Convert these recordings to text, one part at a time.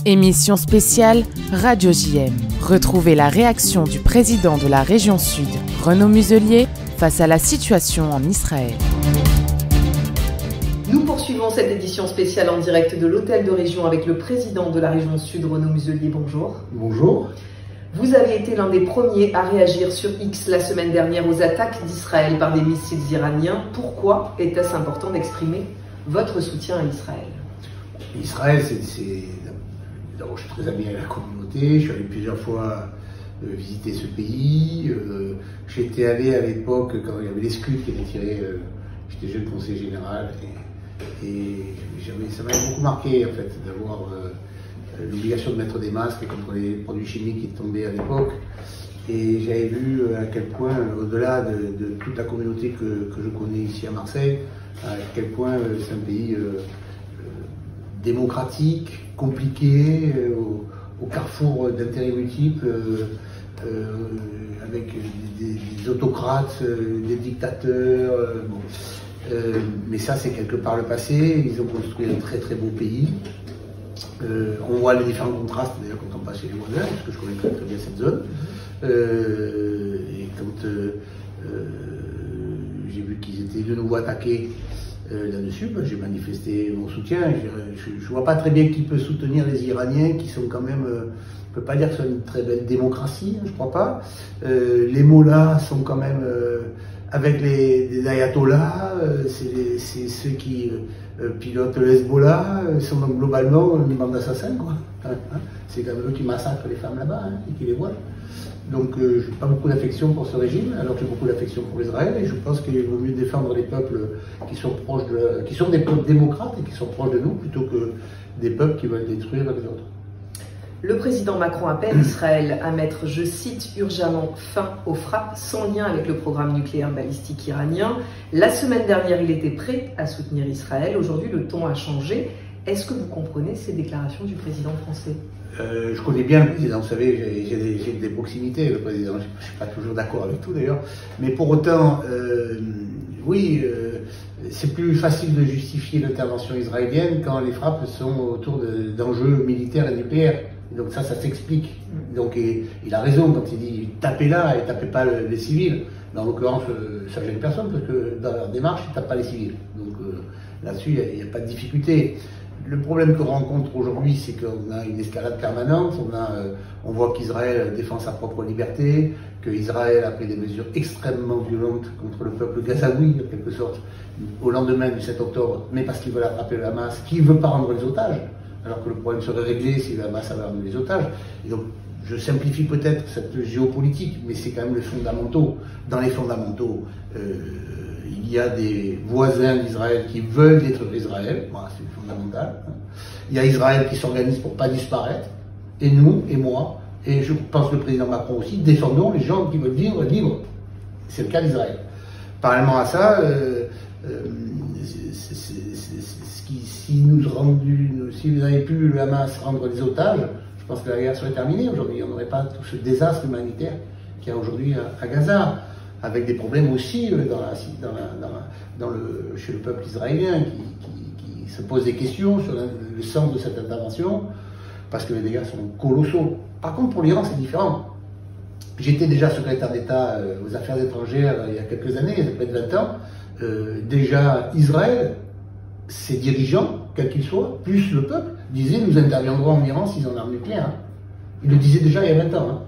Émission spéciale Radio JM. Retrouvez la réaction du président de la région Sud, Renaud Muselier, face à la situation en Israël. Nous poursuivons cette édition spéciale en direct de l'hôtel de région avec le président de la région Sud, Renaud Muselier. Bonjour. Bonjour. Vous avez été l'un des premiers à réagir sur X la semaine dernière aux attaques d'Israël par des missiles iraniens. Pourquoi était-ce important d'exprimer votre soutien à Israël? Israël, d'abord, je suis très ami à la communauté, je suis allé plusieurs fois visiter ce pays. J'étais allé à l'époque, quand il y avait les Scuds qui étaient tirés, j'étais jeune conseiller général, et ça m'avait beaucoup marqué en fait, d'avoir l'obligation de mettre des masques contre les produits chimiques qui tombaient à l'époque. Et j'avais vu à quel point, au-delà de toute la communauté que je connais ici à Marseille, à quel point c'est un pays démocratique, compliqué, au carrefour d'intérêts multiples, avec des autocrates, des dictateurs. Mais ça, c'est quelque part le passé. Ils ont construit un très très beau pays. On voit les différents contrastes d'ailleurs quand on passe chez les voisins, parce que je connais très très bien cette zone. Et quand j'ai vu qu'ils étaient de nouveau attaqués là-dessus, j'ai manifesté mon soutien. Je ne vois pas très bien qui peut soutenir les Iraniens, qui sont quand même, on ne peut pas dire que ce soit une très belle démocratie, je ne crois pas. Les mollahs sont quand même, avec les ayatollahs, c'est ceux qui pilotent le Hezbollah, sont donc globalement une bande d'assassins, quoi. C'est quand même eux qui massacrent les femmes là-bas et qui les voilent. Donc je n'ai pas beaucoup d'affection pour ce régime, alors que j'ai beaucoup d'affection pour Israël, et je pense qu'il vaut mieux défendre les peuples qui sont proches qui sont des peuples démocrates et qui sont proches de nous, plutôt que des peuples qui veulent détruire les autres. Le président Macron appelle Israël à mettre, je cite, urgemment fin aux frappes sans lien avec le programme nucléaire balistique iranien. La semaine dernière, il était prêt à soutenir Israël. Aujourd'hui, le ton a changé. Est-ce que vous comprenez ces déclarations du président français? Je connais bien le président, vous savez, j'ai des proximités avec le président. Je ne suis pas toujours d'accord avec tout d'ailleurs. Mais pour autant, oui, c'est plus facile de justifier l'intervention israélienne quand les frappes sont autour d'enjeux militaires et nucléaires. Et donc ça s'explique. Donc il a raison quand il dit tapez là et tapez pas les civils. Mais en l'occurrence, ça gêne personne parce que dans leur démarche, ils tapent pas les civils. Donc là-dessus, il n'y a pas de difficulté. Le problème qu'on rencontre aujourd'hui, c'est qu'on a une escalade permanente. On voit qu'Israël défend sa propre liberté, qu'Israël a pris des mesures extrêmement violentes contre le peuple gazaoui, en quelque sorte, au lendemain du 7 octobre, mais parce qu'ils veulent attraper le Hamas, qui ne veut pas rendre les otages, alors que le problème serait réglé si le Hamas avait rendu les otages. Et donc, je simplifie peut-être cette géopolitique, mais c'est quand même les fondamentaux. Dans les fondamentaux, il y a des voisins d'Israël qui veulent détruire Israël, voilà, c'est fondamental. Il y a Israël qui s'organise pour ne pas disparaître, et nous, et moi, et je pense que le président Macron aussi, défendons les gens qui veulent vivre libres. C'est le cas d'Israël. Parallèlement à ça, si vous avez pu le Hamas rendre les otages, je pense que la guerre serait terminée aujourd'hui. On n'aurait pas tout ce désastre humanitaire qu'il y a aujourd'hui à Gaza, avec des problèmes aussi chez le peuple israélien qui se pose des questions sur le sens de cette intervention, parce que les dégâts sont colossaux. Par contre, pour l'Iran, c'est différent. J'étais déjà secrétaire d'État aux Affaires étrangères il y a quelques années, il y a près de 20 ans. Déjà, Israël, ses dirigeants, quels qu'ils soient, plus le peuple, disaient nous interviendrons en Iran s'ils ont l'arme nucléaire. Ils le disaient déjà il y a 20 ans.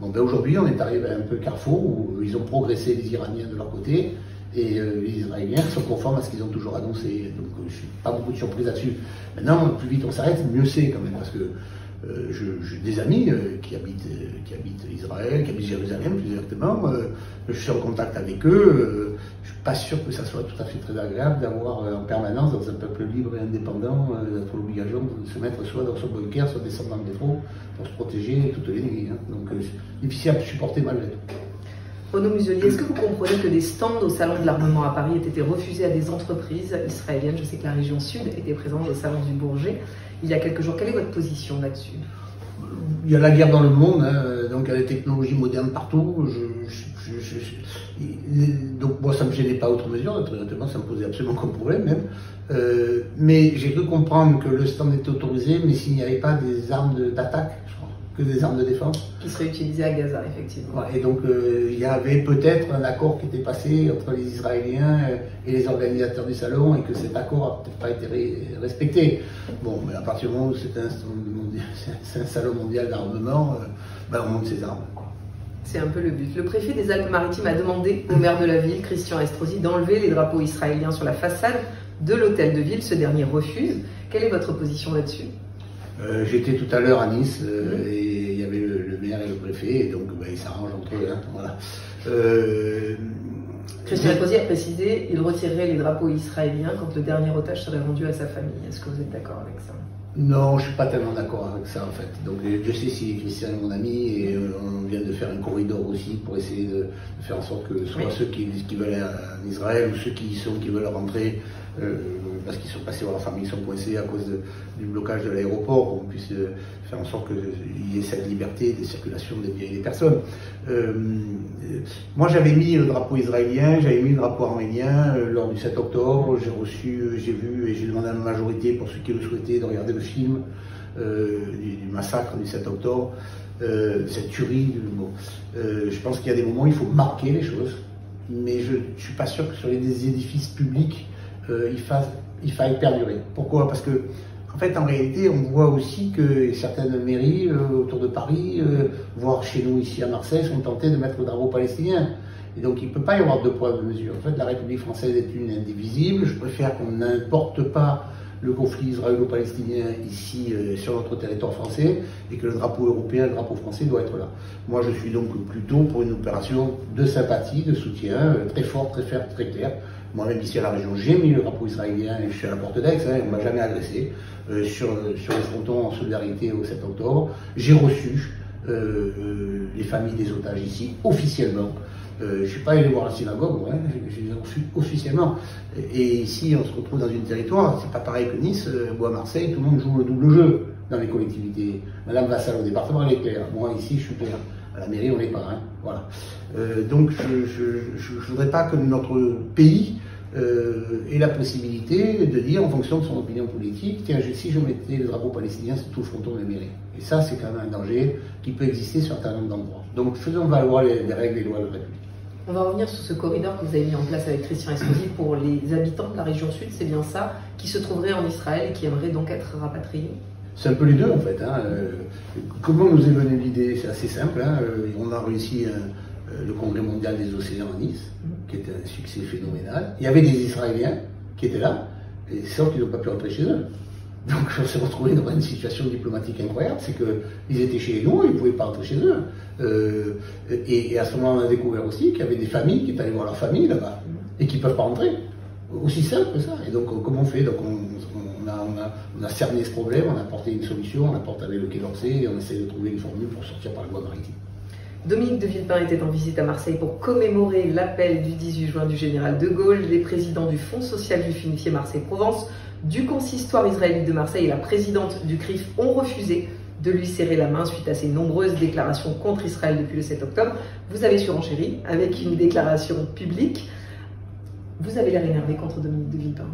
Bon, ben aujourd'hui, on est arrivé à un peu carrefour où ils ont progressé, les Iraniens de leur côté, et les Israéliens sont conformes à ce qu'ils ont toujours annoncé. Donc, je n'ai pas beaucoup de surprise là-dessus. Maintenant, plus vite on s'arrête, mieux c'est quand même, parce que j'ai des amis qui habitent Israël, qui habitent Jérusalem plus exactement. Je suis en contact avec eux. Je ne suis pas sûr que ça soit tout à fait très agréable d'avoir en permanence, dans un peuple libre et indépendant, d'être l'obligation de se mettre soit dans son bunker, soit descendre dans le métro pour se protéger toutes les nuits. Donc c'est difficile à supporter malgré tout. Renaud Muselier, est-ce que vous comprenez que des stands au Salon de l'Armement à Paris aient été refusés à des entreprises israéliennes? Je sais que la région Sud était présente au Salon du Bourget il y a quelques jours. Quelle est votre position là-dessus? il y a la guerre dans le monde, hein, donc il y a des technologies modernes partout. Donc moi ça ne me gênait pas à outre mesure, honnêtement ça me posait absolument aucun problème même. Mais j'ai cru comprendre que le stand était autorisé, mais s'il n'y avait pas des armes d'attaque, que des armes de défense. Qui seraient utilisées à Gaza, effectivement. Et donc il y avait peut-être un accord qui était passé entre les Israéliens et les organisateurs du salon, et que cet accord n'a peut-être pas été respecté. Bon, mais à partir du moment où c'est un salon mondial d'armement, on monte ses armes. C'est un peu le but. Le préfet des Alpes-Maritimes a demandé au maire de la ville, Christian Estrosi, d'enlever les drapeaux israéliens sur la façade de l'hôtel de ville. Ce dernier refuse. Quelle est votre position là-dessus? J'étais tout à l'heure à Nice et il y avait le maire et le préfet, et donc ils s'arrangent entre eux. Hein, voilà. Christian Estrosi a précisé qu'il retirerait les drapeaux israéliens quand le dernier otage serait rendu à sa famille. Est-ce que vous êtes d'accord avec ça? Non, je ne suis pas tellement d'accord avec ça en fait. Donc je sais si Christian est mon ami, et on vient de faire un corridor aussi pour essayer de faire en sorte que soit ceux qui veulent aller en Israël ou ceux qui veulent rentrer parce qu'ils sont passés voir leur famille, ils sont coincés à cause du blocage de l'aéroport, qu'on puisse faire en sorte qu'il y ait cette liberté de circulation des biens et des personnes. Moi j'avais mis le drapeau israélien, j'avais mis le drapeau arménien lors du 7 octobre, j'ai vu et j'ai demandé à la majorité, pour ceux qui le souhaitaient, de regarder le film du massacre du 7 octobre, cette tuerie. Je pense qu'il y a des moments où il faut marquer les choses, mais je ne suis pas sûr que sur les édifices publics, il faille perdurer. Pourquoi? Parce que, en fait, en réalité, on voit aussi que certaines mairies autour de Paris, voire chez nous ici à Marseille, sont tentées de mettre le drapeau palestinien. Et donc, il ne peut pas y avoir deux poids, deux mesures. En fait, la République française est une indivisible. Je préfère qu'on n'importe pas le conflit israélo-palestinien ici sur notre territoire français, et que le drapeau européen, le drapeau français doit être là. Moi, je suis donc plutôt pour une opération de sympathie, de soutien, très forte, très ferme, très claire. Moi-même ici à la région, j'ai mis le drapeau israélien, et je suis à la porte d'Aix, on ne m'a jamais agressé, sur les frontons en solidarité au 7 octobre. J'ai reçu les familles des otages ici, officiellement. Je ne suis pas allé voir la synagogue, je les ai reçus officiellement. Et ici, on se retrouve dans un territoire, c'est pas pareil que Nice, ou à Marseille, tout le monde joue le double jeu dans les collectivités. Madame Vassal au département, elle est claire. Moi, ici, je suis clair. À la mairie, on n'est pas. Voilà. Donc, je ne voudrais pas que notre pays ait la possibilité de dire, en fonction de son opinion politique, tiens, si je mettais le drapeau palestinien sur tout le fronton de la mairie. Et ça, c'est quand même un danger qui peut exister sur un certain nombre d'endroits. Donc, faisons valoir les règles et les lois de la République. On va revenir sur ce corridor que vous avez mis en place avec Christian Estrosi pour les habitants de la région sud, c'est bien ça, qui se trouveraient en Israël et qui aimeraient donc être rapatriés? C'est un peu les deux en fait. Comment nous est venue l'idée? C'est assez simple. On a réussi le Congrès mondial des océans à Nice, qui était un succès phénoménal. Il y avait des Israéliens qui étaient là, et sauf qu'ils n'ont pas pu rentrer chez eux. Donc on s'est retrouvé dans une situation diplomatique incroyable, c'est qu'ils étaient chez nous, ils ne pouvaient pas rentrer chez eux. Et à ce moment, on a découvert aussi qu'il y avait des familles qui étaient allées voir leur famille là-bas, et qui ne peuvent pas rentrer. Aussi simple que ça. Et donc comment on fait? Donc on a cerné ce problème, on a apporté une solution, on apporte avec le Quai d'Orsay, et on essaie de trouver une formule pour sortir par la voie maritime. Dominique de Villepin était en visite à Marseille pour commémorer l'appel du 18 juin du général de Gaulle. Les présidents du Fonds social juif unifié Marseille-Provence, du consistoire israélite de Marseille et la présidente du CRIF ont refusé de lui serrer la main suite à ses nombreuses déclarations contre Israël depuis le 7 octobre. Vous avez surenchéri avec une déclaration publique. Vous avez l'air énervé contre Dominique de Villepin.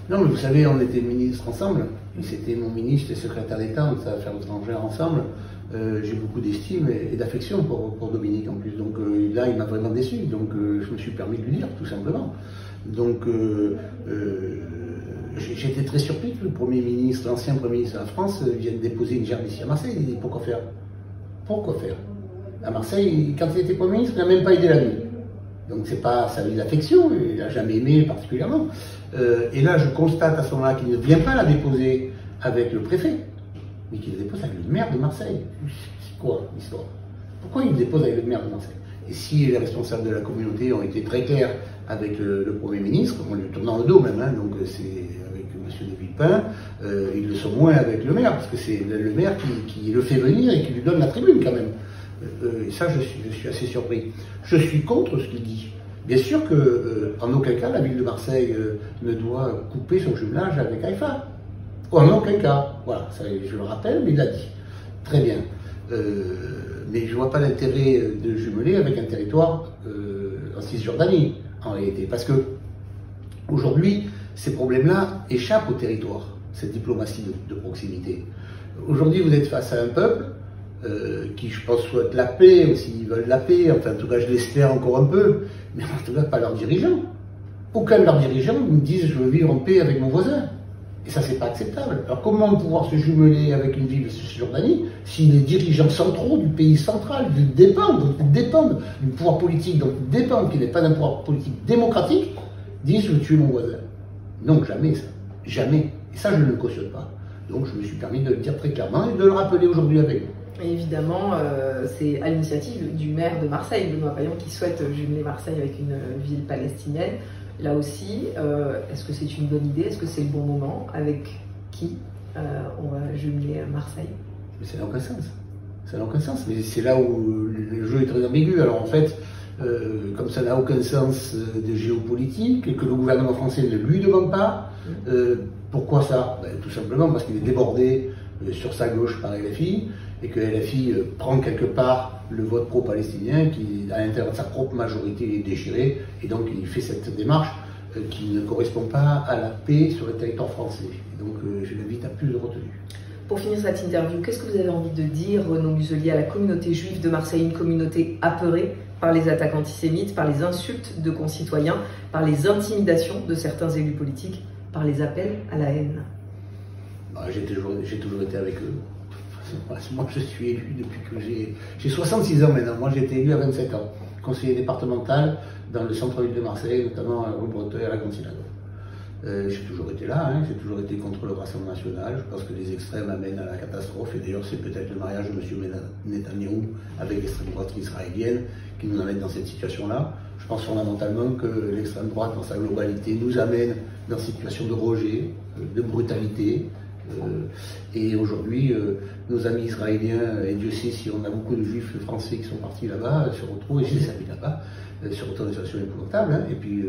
Non, mais vous savez, on était ministres ensemble. C'était mon ministre et secrétaire d'État, on s'est affaires étrangères ensemble. J'ai beaucoup d'estime et d'affection pour Dominique en plus. Donc là, il m'a vraiment déçu. Donc je me suis permis de lui dire, tout simplement. Donc j'étais très surpris que le Premier ministre, l'ancien Premier ministre de la France, vienne déposer une gerbe ici à Marseille. Il dit, pourquoi faire? Pourquoi faire? À Marseille, quand il était Premier ministre, il n'a même pas aidé la ville. Donc c'est pas sa ville d'affection, il n'a jamais aimé particulièrement. Et là, je constate à ce moment-là qu'il ne vient pas la déposer avec le préfet, mais qu'il la dépose avec le maire de Marseille. C'est quoi l'histoire? Pourquoi il le dépose avec le maire de Marseille? Et si les responsables de la communauté ont été très clairs avec le Premier ministre, en lui tournant le dos même, donc c'est avec M. de Villepin, ils le sont moins avec le maire, parce que c'est le maire qui le fait venir et qui lui donne la tribune quand même. Et ça, je suis assez surpris. Je suis contre ce qu'il dit. Bien sûr qu'en aucun cas, la ville de Marseille ne doit couper son jumelage avec Haïfa. En aucun cas. Voilà, ça, je le rappelle, mais il l'a dit. Très bien. Mais je ne vois pas l'intérêt de jumeler avec un territoire en Cisjordanie, en réalité. Parce que aujourd'hui, ces problèmes-là échappent au territoire, cette diplomatie de proximité. Aujourd'hui, vous êtes face à un peuple qui, je pense, souhaite la paix, ou s'ils veulent la paix, enfin, en tout cas, je l'espère encore un peu, mais en tout cas, pas leurs dirigeants. Aucun de leurs dirigeants nous disent « je veux vivre en paix avec mon voisin ». Et ça, c'est pas acceptable. Alors, comment pouvoir se jumeler avec une ville de Cisjordanie si les dirigeants centraux du pays central dont ils dépendent du pouvoir politique, dont ils dépendent, qui n'est pas d'un pouvoir politique démocratique, disent « je veux tuer mon voisin ». Non, jamais ça. Jamais. Et ça, je ne le cautionne pas. Donc, je me suis permis de le dire très clairement et de le rappeler aujourd'hui avec vous. Et évidemment, c'est à l'initiative du maire de Marseille, Benoît Payan, qui souhaite jumeler Marseille avec une ville palestinienne. Là aussi, est-ce que c'est une bonne idée? Est-ce que c'est le bon moment? Avec qui on va jumeler Marseille? Mais ça n'a aucun sens. Ça n'a aucun sens. Mais c'est là où le jeu est très ambigu. Alors en fait, comme ça n'a aucun sens de géopolitique et que le gouvernement français ne lui demande pas, pourquoi ça? Ben, tout simplement parce qu'il est débordé sur sa gauche par LFI et que LFI prend quelque part le vote pro-palestinien qui, à l'intérieur de sa propre majorité, est déchiré, et donc il fait cette démarche qui ne correspond pas à la paix sur le territoire français. Et donc je l'invite à plus de retenue. Pour finir cette interview, qu'est-ce que vous avez envie de dire, Renaud Muselier, à la communauté juive de Marseille, une communauté apeurée par les attaques antisémites, par les insultes de concitoyens, par les intimidations de certains élus politiques, par les appels à la haine? J'ai toujours été avec eux. Moi, je suis élu depuis que j'ai 66 ans maintenant. Moi, j'ai été élu à 27 ans, conseiller départemental dans le centre-ville de Marseille, notamment à rue Breteuil et à la Cantilado. J'ai toujours été là, j'ai toujours été contre le Rassemblement national. Je pense que les extrêmes amènent à la catastrophe. Et d'ailleurs, c'est peut-être le mariage de M. Netanyahou avec l'extrême droite israélienne qui nous amène dans cette situation-là. Je pense fondamentalement que l'extrême droite, dans sa globalité, nous amène dans une situation de rejet, de brutalité. Et aujourd'hui, nos amis israéliens, et Dieu sait si on a beaucoup de juifs français qui sont partis là-bas, se retrouvent, et je les habite là-bas, se retrouvent dans une situation épouvantable. Et puis,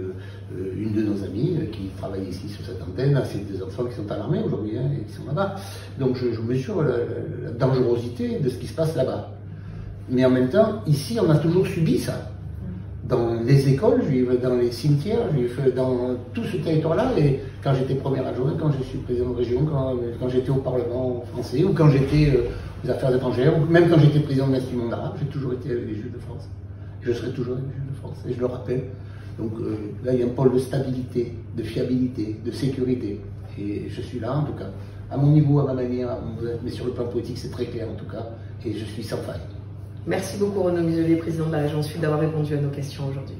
une de nos amies qui travaille ici sur cette antenne a ses deux enfants qui sont à l'armée aujourd'hui et qui sont là-bas. Donc, je mesure la dangerosité de ce qui se passe là-bas. Mais en même temps, ici, on a toujours subi ça. Dans les écoles juives, dans les cimetières juifs, dans tout ce territoire-là. Et quand j'étais premier adjoint, quand je suis président de région, quand j'étais au Parlement français, ou quand j'étais aux affaires étrangères, ou même quand j'étais président de l'Institut d'arabe, j'ai toujours été avec les Juifs de France. Et je serai toujours avec les Juifs de France, et je le rappelle. Donc là, il y a un pôle de stabilité, de fiabilité, de sécurité. Et je suis là, en tout cas, à mon niveau, à ma manière, mais sur le plan politique, c'est très clair, en tout cas, et je suis sans faille. Merci beaucoup Renaud Muselier, président de la Région Sud, d'avoir répondu à nos questions aujourd'hui.